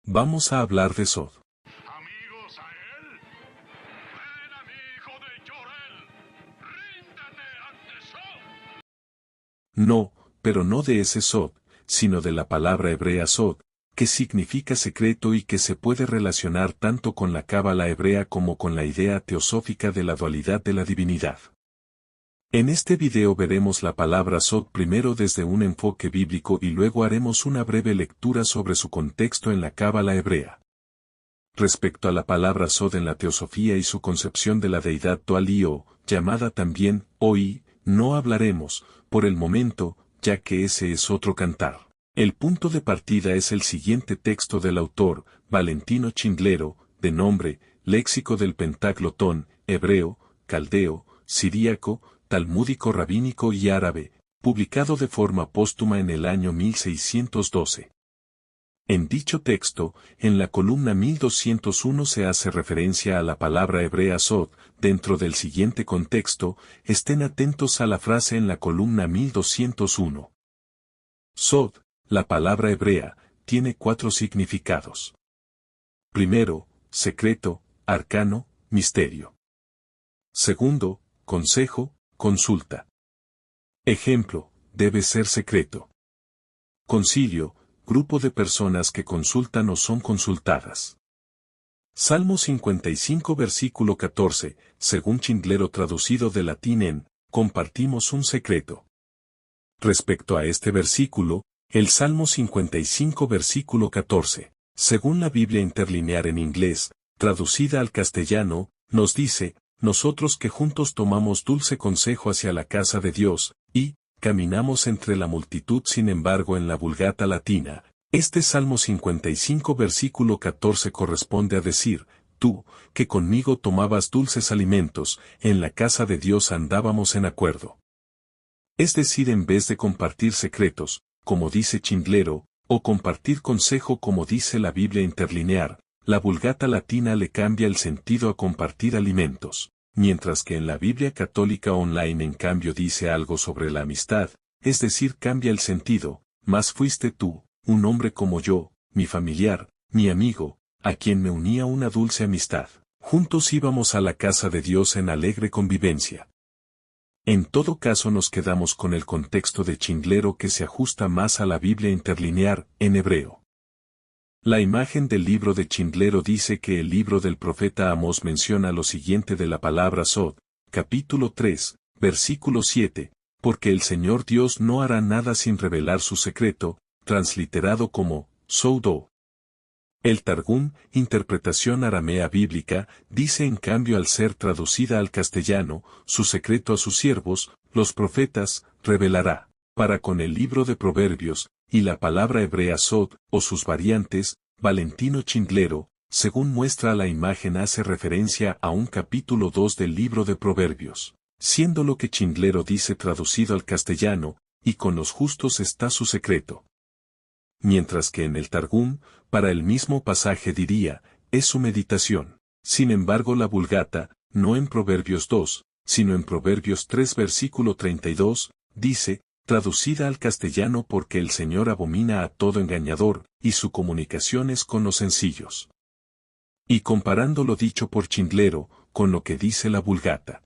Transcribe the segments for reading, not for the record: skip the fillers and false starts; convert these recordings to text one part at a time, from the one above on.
Vamos a hablar de Sod. Amigos a él, ven amigo de Jorel, ríndete ante Sod. No, pero no de ese Sod, sino de la palabra hebrea Sod, que significa secreto y que se puede relacionar tanto con la cábala hebrea como con la idea teosófica de la dualidad de la divinidad. En este video veremos la palabra Sod primero desde un enfoque bíblico y luego haremos una breve lectura sobre su contexto en la cábala hebrea. Respecto a la palabra Sod en la teosofía y su concepción de la deidad Toal-Io, llamada también Oi, no hablaremos, por el momento, ya que ese es otro cantar. El punto de partida es el siguiente texto del autor, Valentino Chindlero, de nombre, Léxico del Pentaglotón, hebreo, caldeo, siríaco, talmúdico rabínico y árabe, publicado de forma póstuma en el año 1612. En dicho texto, en la columna 1201 se hace referencia a la palabra hebrea Sod, dentro del siguiente contexto, estén atentos a la frase en la columna 1201. Sod, la palabra hebrea, tiene 4 significados. Primero, secreto, arcano, misterio. Segundo, consejo, consulta. Ejemplo, debe ser secreto. Concilio, grupo de personas que consultan o son consultadas. Salmo 55 versículo 14, según Chindlero traducido de latín en, compartimos un secreto. Respecto a este versículo, el Salmo 55 versículo 14, según la Biblia interlinear en inglés, traducida al castellano, nos dice, nosotros que juntos tomamos dulce consejo hacia la casa de Dios, y, caminamos entre la multitud. Sin embargo, en la Vulgata latina, este Salmo 55 versículo 14 corresponde a decir, tú, que conmigo tomabas dulces alimentos, en la casa de Dios andábamos en acuerdo. Es decir, en vez de compartir secretos, como dice Chindlero, o compartir consejo como dice la Biblia interlinear, la Vulgata latina le cambia el sentido a compartir alimentos. Mientras que en la Biblia católica online en cambio dice algo sobre la amistad, es decir, cambia el sentido, mas fuiste tú, un hombre como yo, mi familiar, mi amigo, a quien me unía una dulce amistad. Juntos íbamos a la casa de Dios en alegre convivencia. En todo caso nos quedamos con el contexto de Chindlero que se ajusta más a la Biblia interlinear, en hebreo. La imagen del libro de Chindlero dice que el libro del profeta Amós menciona lo siguiente de la palabra Sod, capítulo 3, versículo 7, porque el Señor Dios no hará nada sin revelar su secreto, transliterado como, Soudó. El Targum, interpretación aramea bíblica, dice en cambio al ser traducida al castellano, su secreto a sus siervos, los profetas, revelará, para con el libro de Proverbios, y la palabra hebrea Sod, o sus variantes, Valentino Chindlero, según muestra la imagen hace referencia a un capítulo 2 del libro de Proverbios, siendo lo que Chindlero dice traducido al castellano, y con los justos está su secreto. Mientras que en el Targum, para el mismo pasaje diría, es su meditación. Sin embargo la Vulgata, no en Proverbios 2, sino en Proverbios 3 versículo 32, dice, traducida al castellano porque el Señor abomina a todo engañador, y su comunicación es con los sencillos. Y comparando lo dicho por Chindlero, con lo que dice la Vulgata.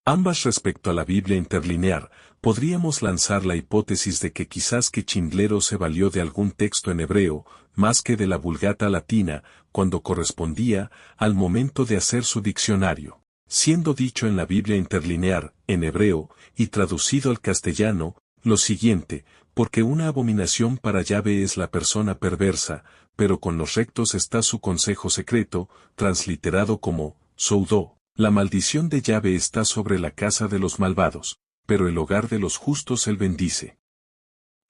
Ambas respecto a la Biblia interlinear, podríamos lanzar la hipótesis de que quizás que Chindlero se valió de algún texto en hebreo, más que de la Vulgata latina, cuando correspondía al momento de hacer su diccionario. Siendo dicho en la Biblia interlinear, en hebreo, y traducido al castellano, lo siguiente, porque una abominación para Yahvé es la persona perversa, pero con los rectos está su consejo secreto, transliterado como, Soudó. La maldición de Yahvé está sobre la casa de los malvados, pero el hogar de los justos él bendice.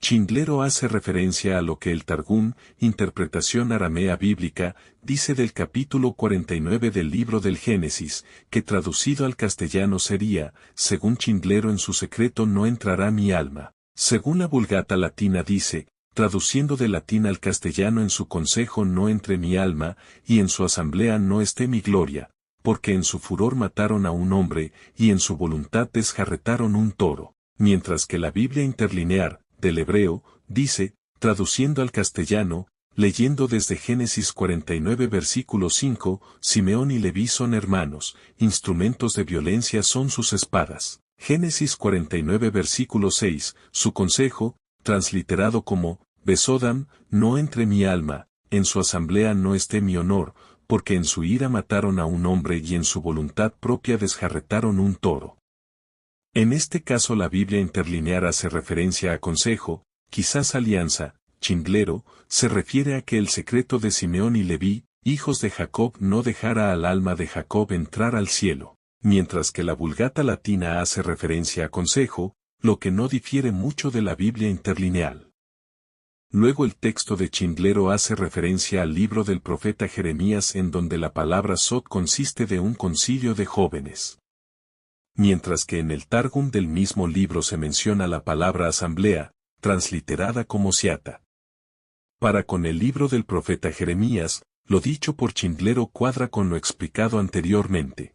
Chindlero hace referencia a lo que el Targum, interpretación aramea bíblica, dice del capítulo 49 del libro del Génesis, que traducido al castellano sería, según Chindlero en su secreto no entrará mi alma. Según la Vulgata latina dice, traduciendo de latín al castellano en su consejo no entre mi alma, y en su asamblea no esté mi gloria, porque en su furor mataron a un hombre, y en su voluntad desjarretaron un toro, mientras que la Biblia interlinear, del hebreo, dice, traduciendo al castellano, leyendo desde Génesis 49 versículo 5, Simeón y Leví son hermanos, instrumentos de violencia son sus espadas. Génesis 49 versículo 6, su consejo, transliterado como, Besodam, no entre mi alma, en su asamblea no esté mi honor, porque en su ira mataron a un hombre y en su voluntad propia desjarretaron un toro. En este caso la Biblia interlinear hace referencia a consejo, quizás alianza, chinglero, se refiere a que el secreto de Simeón y Leví, hijos de Jacob, no dejara al alma de Jacob entrar al cielo, mientras que la Vulgata latina hace referencia a consejo, lo que no difiere mucho de la Biblia interlineal. Luego el texto de Chinglero hace referencia al libro del profeta Jeremías en donde la palabra sot consiste de un concilio de jóvenes. Mientras que en el Targum del mismo libro se menciona la palabra asamblea, transliterada como siata. Para con el libro del profeta Jeremías, lo dicho por Chinglero cuadra con lo explicado anteriormente.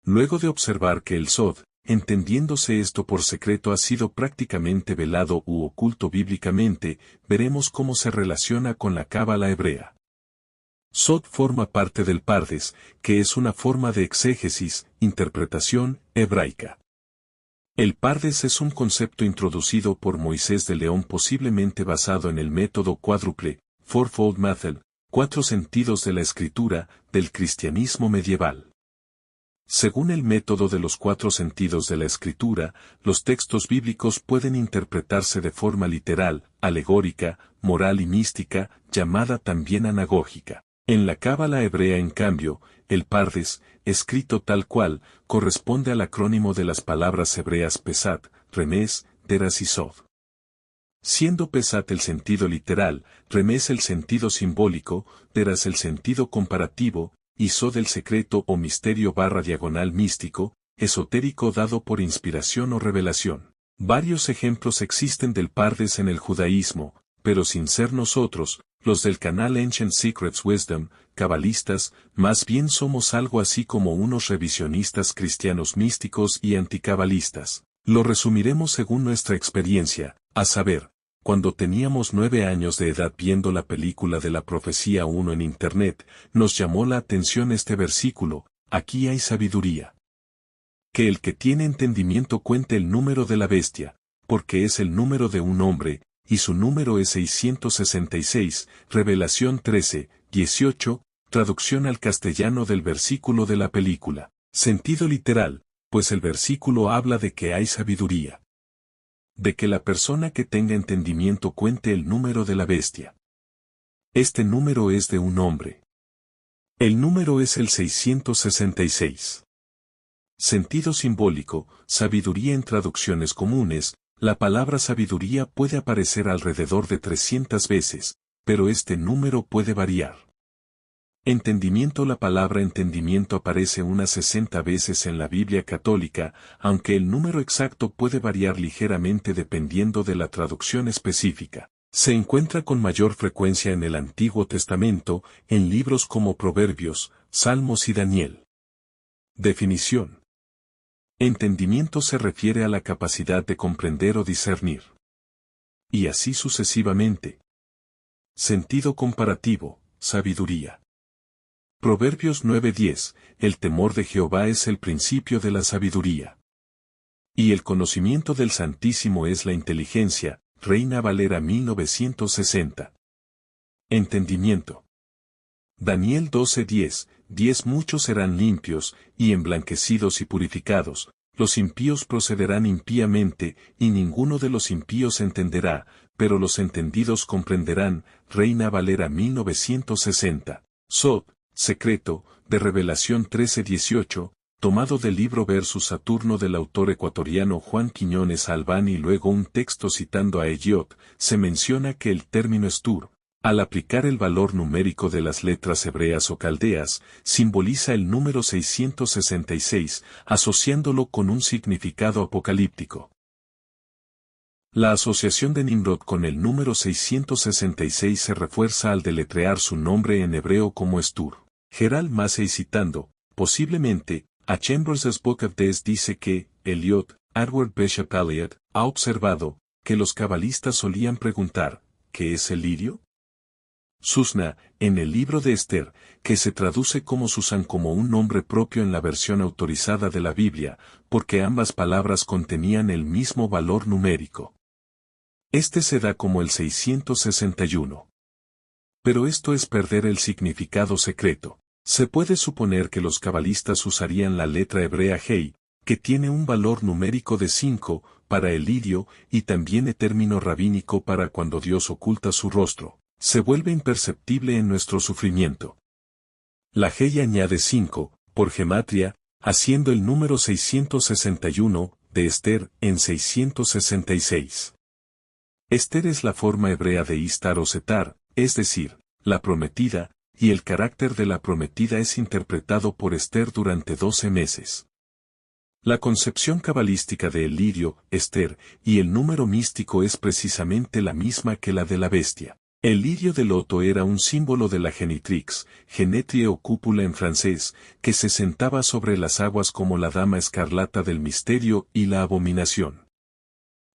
Luego de observar que el sod, entendiéndose esto por secreto, ha sido prácticamente velado u oculto bíblicamente, veremos cómo se relaciona con la cábala hebrea. Sod forma parte del Pardes, que es una forma de exégesis, interpretación, hebraica. El Pardes es un concepto introducido por Moisés de León posiblemente basado en el método cuádruple, fourfold method, 4 sentidos de la escritura, del cristianismo medieval. Según el método de los 4 sentidos de la escritura, los textos bíblicos pueden interpretarse de forma literal, alegórica, moral y mística, llamada también anagógica. En la cábala hebrea, en cambio, el Pardes, escrito tal cual, corresponde al acrónimo de las palabras hebreas Pesat, Remes, Deras y Sod. Siendo Pesat el sentido literal, Remes el sentido simbólico, Deras el sentido comparativo, y Sod el secreto o misterio / místico, esotérico dado por inspiración o revelación. Varios ejemplos existen del Pardes en el judaísmo, pero sin ser nosotros, los del canal Ancient Secrets Wisdom, cabalistas, más bien somos algo así como unos revisionistas cristianos místicos y anticabalistas. Lo resumiremos según nuestra experiencia, a saber, cuando teníamos 9 años de edad viendo la película de la Profecía 1 en internet, nos llamó la atención este versículo, aquí hay sabiduría. Que el que tiene entendimiento cuente el número de la bestia, porque es el número de un hombre, y su número es 666, Revelación 13, 18, traducción al castellano del versículo de la película. Sentido literal, pues el versículo habla de que hay sabiduría. De que la persona que tenga entendimiento cuente el número de la bestia. Este número es de un hombre. El número es el 666. Sentido simbólico, sabiduría en traducciones comunes, la palabra sabiduría puede aparecer alrededor de 300 veces, pero este número puede variar. Entendimiento. La palabra entendimiento aparece unas 60 veces en la Biblia católica, aunque el número exacto puede variar ligeramente dependiendo de la traducción específica. Se encuentra con mayor frecuencia en el Antiguo Testamento, en libros como Proverbios, Salmos y Daniel. Definición. Entendimiento se refiere a la capacidad de comprender o discernir. Y así sucesivamente. Sentido comparativo, sabiduría. Proverbios 9:10, el temor de Jehová es el principio de la sabiduría. Y el conocimiento del Santísimo es la inteligencia, Reina Valera 1960. Entendimiento. Daniel 12:10, 10 muchos serán limpios, y emblanquecidos y purificados, los impíos procederán impíamente, y ninguno de los impíos entenderá, pero los entendidos comprenderán, Reina Valera 1960. Sod, secreto, de Revelación 13:18, tomado del libro Versus Saturno del autor ecuatoriano Juan Quiñones Albán, y luego un texto citando a Eliot, se menciona que el término Estur, al aplicar el valor numérico de las letras hebreas o caldeas, simboliza el número 666, asociándolo con un significado apocalíptico. La asociación de Nimrod con el número 666 se refuerza al deletrear su nombre en hebreo como Estur. Gerald Massey, citando, posiblemente, a Chambers' Book of Death, dice que, Eliot, Edward Bishop Elliot, ha observado, que los cabalistas solían preguntar, ¿qué es el lirio? Susna, en el libro de Esther, que se traduce como Susan como un nombre propio en la versión autorizada de la Biblia, porque ambas palabras contenían el mismo valor numérico. Este se da como el 661. Pero esto es perder el significado secreto. Se puede suponer que los cabalistas usarían la letra hebrea Hei, que tiene un valor numérico de 5, para el lirio, y también el término rabínico para cuando Dios oculta su rostro, se vuelve imperceptible en nuestro sufrimiento. La Hei añade 5, por gematria, haciendo el número 661, de Esther, en 666. Esther es la forma hebrea de Istar o Setar, es decir, la prometida, y el carácter de la prometida es interpretado por Esther durante 12 meses. La concepción cabalística de el lirio, Esther, y el número místico es precisamente la misma que la de la bestia. El lirio de loto era un símbolo de la genitrix, genetrie o cúpula en francés, que se sentaba sobre las aguas como la dama escarlata del misterio y la abominación.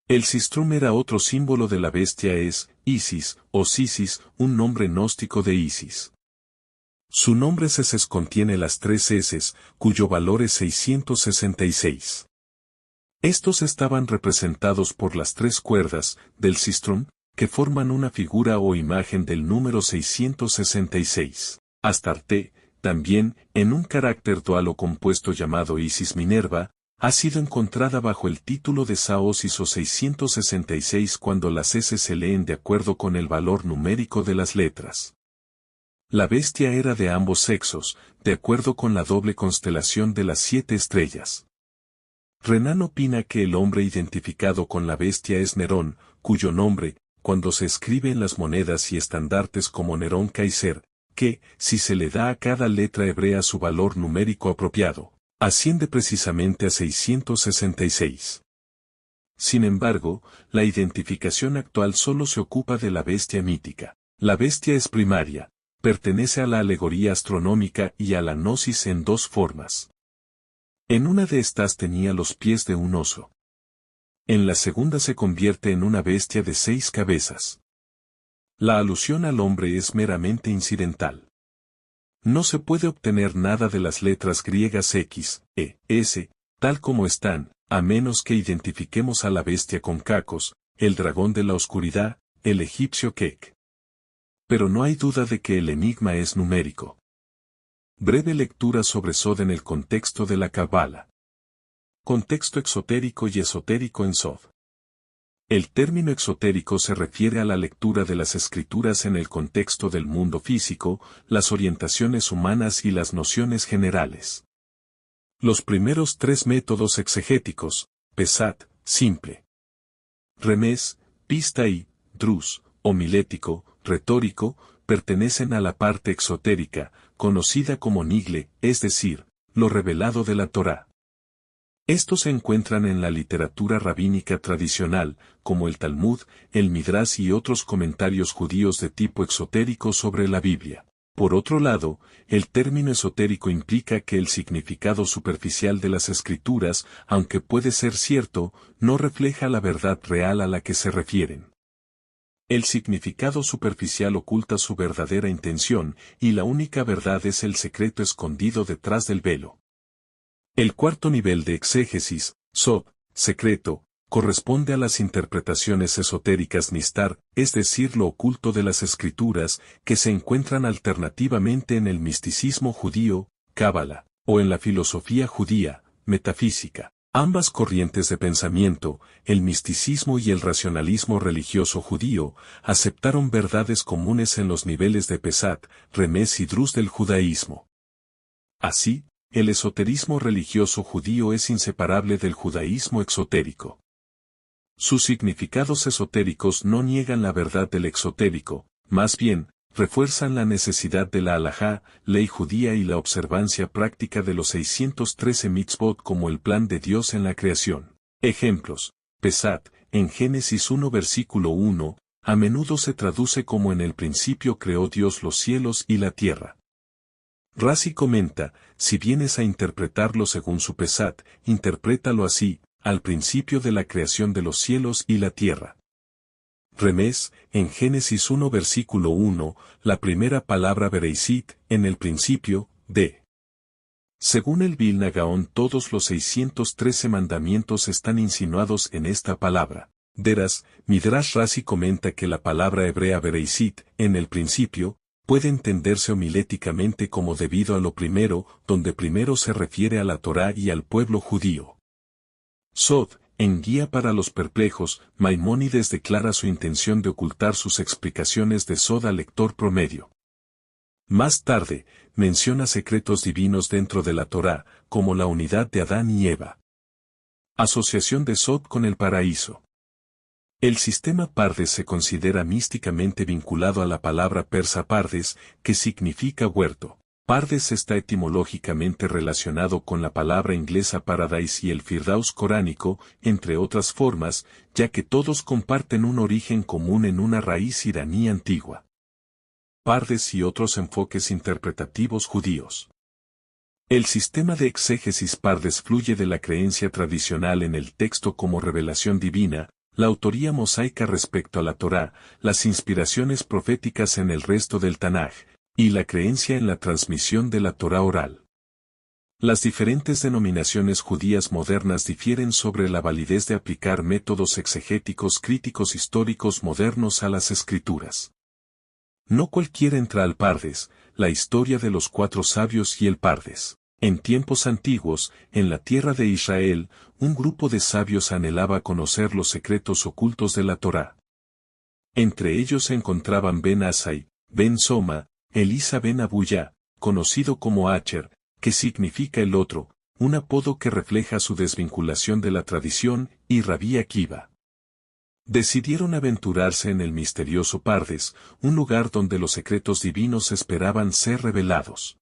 El sistrum era otro símbolo de la bestia es, Isis, o Sisis, un nombre gnóstico de Isis. Su nombre Seses contiene las 3 Ss, cuyo valor es 666. Estos estaban representados por las 3 cuerdas, del sistrum, que forman una figura o imagen del número 666. Astarte, también, en un carácter dual o compuesto llamado Isis Minerva, ha sido encontrada bajo el título de Saosis o 666 cuando las S se leen de acuerdo con el valor numérico de las letras. La bestia era de ambos sexos, de acuerdo con la doble constelación de las 7 estrellas. Renan opina que el hombre identificado con la bestia es Nerón, cuyo nombre, cuando se escribe en las monedas y estandartes como Nerón Kaiser, que, si se le da a cada letra hebrea su valor numérico apropiado, asciende precisamente a 666. Sin embargo, la identificación actual solo se ocupa de la bestia mítica. La bestia es primaria, pertenece a la alegoría astronómica y a la gnosis en 2 formas. En una de estas tenía los pies de un oso. En la segunda se convierte en una bestia de 6 cabezas. La alusión al hombre es meramente incidental. No se puede obtener nada de las letras griegas X, E, S, tal como están, a menos que identifiquemos a la bestia con Cacos, el dragón de la oscuridad, el egipcio Kek. Pero no hay duda de que el enigma es numérico. Breve lectura sobre Sod en el contexto de la Cábala. Contexto exotérico y esotérico en Sod. El término exotérico se refiere a la lectura de las escrituras en el contexto del mundo físico, las orientaciones humanas y las nociones generales. Los primeros 3 métodos exegéticos, Pesat, simple, Remes, pista y Drus, homilético, retórico, pertenecen a la parte exotérica, conocida como Nigle, es decir, lo revelado de la Torá. Estos se encuentran en la literatura rabínica tradicional, como el Talmud, el Midrash y otros comentarios judíos de tipo exotérico sobre la Biblia. Por otro lado, el término esotérico implica que el significado superficial de las escrituras, aunque puede ser cierto, no refleja la verdad real a la que se refieren. El significado superficial oculta su verdadera intención, y la única verdad es el secreto escondido detrás del velo. El cuarto nivel de exégesis, Sod, secreto, corresponde a las interpretaciones esotéricas Nistar, es decir, lo oculto de las escrituras, que se encuentran alternativamente en el misticismo judío, Cábala, o en la filosofía judía, metafísica. Ambas corrientes de pensamiento, el misticismo y el racionalismo religioso judío, aceptaron verdades comunes en los niveles de Pesat, Remes y Drus del judaísmo. Así, el esoterismo religioso judío es inseparable del judaísmo exotérico. Sus significados esotéricos no niegan la verdad del exotérico, más bien, refuerzan la necesidad de la halajá, ley judía y la observancia práctica de los 613 mitzvot como el plan de Dios en la creación. Ejemplos. Pesat, en Génesis 1 versículo 1, a menudo se traduce como en el principio creó Dios los cielos y la tierra. Razi comenta, si vienes a interpretarlo según su Pesat, interprétalo así, al principio de la creación de los cielos y la tierra. Remés, en Génesis 1 versículo 1, la primera palabra Bereisit, en el principio, de. Según el Vilna Gaón, todos los 613 mandamientos están insinuados en esta palabra. Deras, Midrash Rashi comenta que la palabra hebrea Bereisit, en el principio, puede entenderse homiléticamente como debido a lo primero, donde primero se refiere a la Torá y al pueblo judío. Sod, en Guía para los Perplejos, Maimónides declara su intención de ocultar sus explicaciones de Sod al lector promedio. Más tarde, menciona secretos divinos dentro de la Torá, como la unidad de Adán y Eva. Asociación de Sod con el paraíso. El sistema Pardes se considera místicamente vinculado a la palabra persa Pardes, que significa huerto. Pardes está etimológicamente relacionado con la palabra inglesa paradise y el Firdaus coránico, entre otras formas, ya que todos comparten un origen común en una raíz iraní antigua. Pardes y otros enfoques interpretativos judíos. El sistema de exégesis Pardes fluye de la creencia tradicional en el texto como revelación divina, la autoría mosaica respecto a la Torá, las inspiraciones proféticas en el resto del Tanaj, y la creencia en la transmisión de la Torá oral. Las diferentes denominaciones judías modernas difieren sobre la validez de aplicar métodos exegéticos críticos históricos modernos a las escrituras. No cualquiera entra al Pardes, la historia de los 4 sabios y el Pardes. En tiempos antiguos, en la tierra de Israel, un grupo de sabios anhelaba conocer los secretos ocultos de la Torá. Entre ellos se encontraban Ben Asai, Ben Soma, Elisa Ben Abuya, conocido como Acher, que significa el otro, un apodo que refleja su desvinculación de la tradición, y Rabí Akiva. Decidieron aventurarse en el misterioso Pardes, un lugar donde los secretos divinos esperaban ser revelados.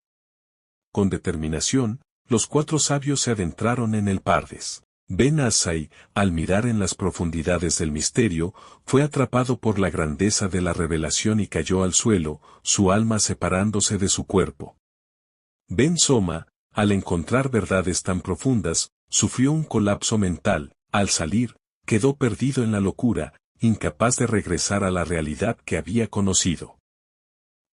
Con determinación, los 4 sabios se adentraron en el Pardes. Ben Asai, al mirar en las profundidades del misterio, fue atrapado por la grandeza de la revelación y cayó al suelo, su alma separándose de su cuerpo. Ben Soma, al encontrar verdades tan profundas, sufrió un colapso mental, al salir, quedó perdido en la locura, incapaz de regresar a la realidad que había conocido.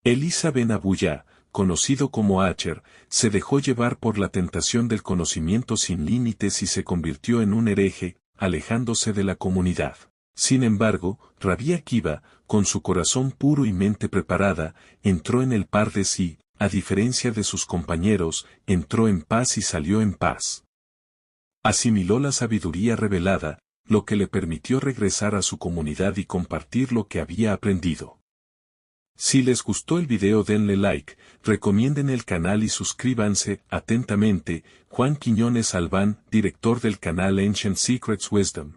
Elisa Ben Abuya, conocido como Acher, se dejó llevar por la tentación del conocimiento sin límites y se convirtió en un hereje, alejándose de la comunidad. Sin embargo, Rabí Akiva, con su corazón puro y mente preparada, entró en el Pardes y, a diferencia de sus compañeros, entró en paz y salió en paz. Asimiló la sabiduría revelada, lo que le permitió regresar a su comunidad y compartir lo que había aprendido. Si les gustó el video denle like, recomienden el canal y suscríbanse. Atentamente, Juan Quiñones Albán, director del canal Ancient Secrets Wisdom.